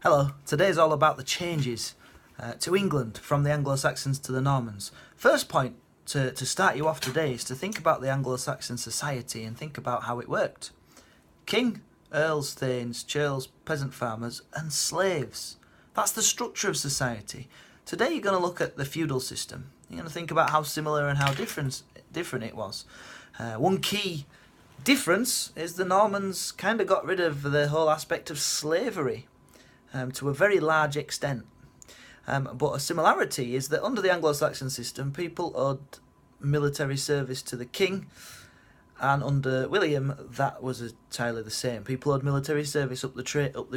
Hello, today's all about the changes to England from the Anglo-Saxons to the Normans. First point to start you off today is to think about the Anglo-Saxon society and think about how it worked. King, earls, thanes, churls, peasant farmers and slaves. That's the structure of society. Today you're going to look at the feudal system. You're going to think about how similar and how different it was. One key difference is the Normans kind of got rid of the whole aspect of slavery. To a very large extent. But a similarity is that under the Anglo-Saxon system, people owed military service to the king, and under William, that was entirely the same. People owed military service up the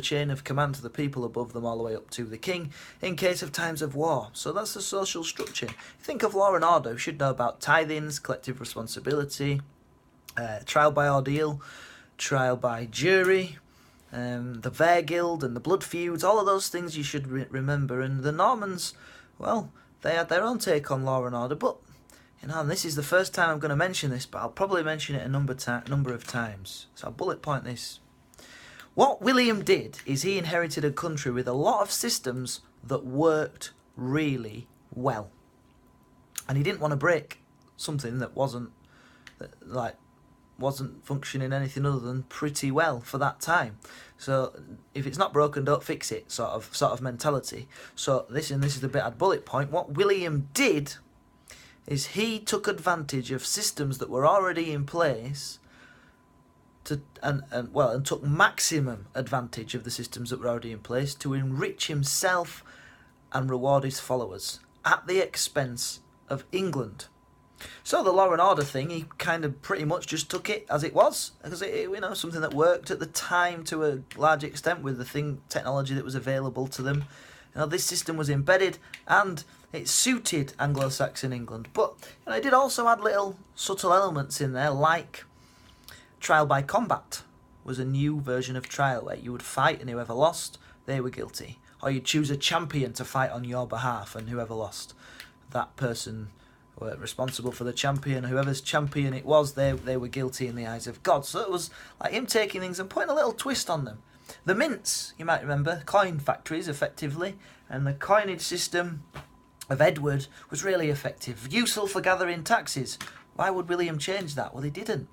chain of command to the people above them, all the way up to the king, in case of times of war. So that's the social structure. Think of law and order. You should know about tithings, collective responsibility, trial by ordeal, trial by jury, the Vairguild and the blood feuds, all of those things you should remember. And the Normans, well, they had their own take on law and order, but, and this is the first time I'm going to mention this, but I'll probably mention it a number of times. So I'll bullet point this. What William did is he inherited a country with a lot of systems that worked really well. And he didn't want to break something that wasn't functioning anything other than pretty well for that time. So if it's not broken, don't fix it, sort of mentality. So this is the bit I'd bullet point. What William did is he took advantage of systems that were already in place and took maximum advantage of the systems that were already in place to enrich himself and reward his followers at the expense of England. So the law and order thing, he kind of pretty much just took it as it was, because it something that worked at the time to a large extent with the technology that was available to them. This system was embedded and it suited Anglo-Saxon England, but it did also add little subtle elements in there, like trial by combat was a new version of trial where you would fight and whoever lost, they were guilty, or you'd choose a champion to fight on your behalf, and whoever lost, that person were responsible for the champion. Whoever's champion it was, they were guilty in the eyes of God. So it was like him taking things and putting a little twist on them. The mints, you might remember, coin factories effectively, and the coinage system of Edward was really effective, useful for gathering taxes. Why would William change that? Well, he didn't.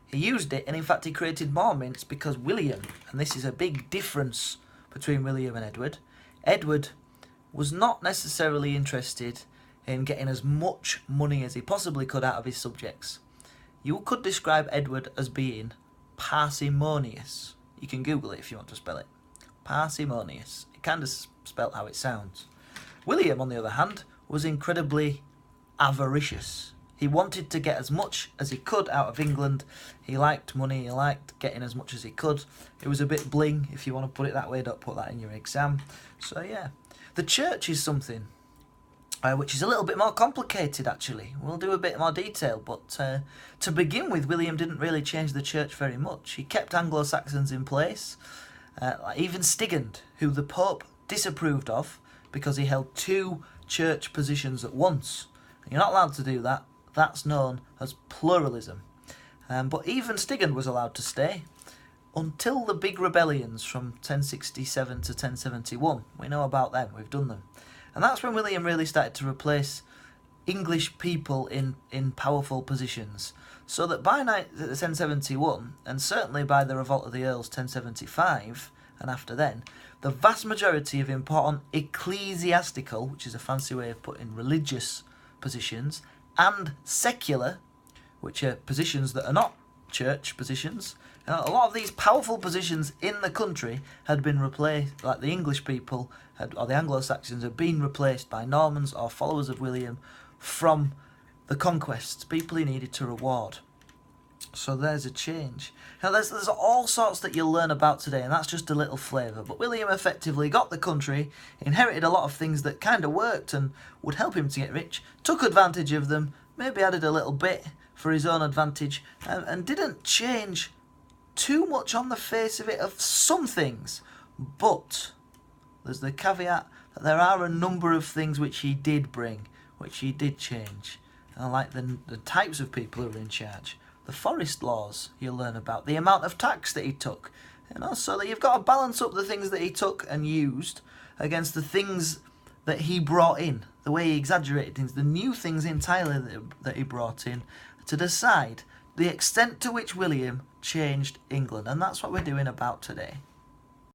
He used it, and in fact he created more mints because William, and this is a big difference between William and Edward was not necessarily interested in getting as much money as he possibly could out of his subjects. You could describe Edward as being parsimonious. You can Google it if you want to spell it. Parsimonious. It kind of spelt how it sounds. William, on the other hand, was incredibly avaricious. He wanted to get as much as he could out of England. He liked money, he liked getting as much as he could. It was a bit bling, if you want to put it that way. Don't put that in your exam. So yeah. The church is something which is a little bit more complicated, actually. We'll do a bit more detail, but to begin with, William didn't really change the church very much. He kept Anglo-Saxons in place, even Stigand, who the Pope disapproved of because he held two church positions at once. You're not allowed to do that. That's known as pluralism. But even Stigand was allowed to stay until the big rebellions from 1067 to 1071. We know about them, we've done them. And that's when William really started to replace English people in powerful positions. So that by 1071, and certainly by the Revolt of the Earls 1075, and after then, the vast majority of important ecclesiastical, which is a fancy way of putting religious positions, and secular, which are positions that are not church positions, a lot of these powerful positions in the country had been replaced, like the English people, or the Anglo-Saxons, had been replaced by Normans or followers of William from the conquests, people he needed to reward. So there's a change. Now there's all sorts that you'll learn about today, and that's just a little flavour. But William effectively got the country, inherited a lot of things that kind of worked and would help him to get rich, took advantage of them, maybe added a little bit for his own advantage, and didn't change too much on the face of it of some things. But there's the caveat that there are a number of things which he did bring, which he did change. Like the types of people who were in charge. The forest laws you'll learn about, the amount of tax that he took. You know, so that you've got to balance up the things that he took and used against the things that he brought in, the way he exaggerated things, the new things entirely that he brought in, to decide the extent to which William changed England. And that's what we're doing about today.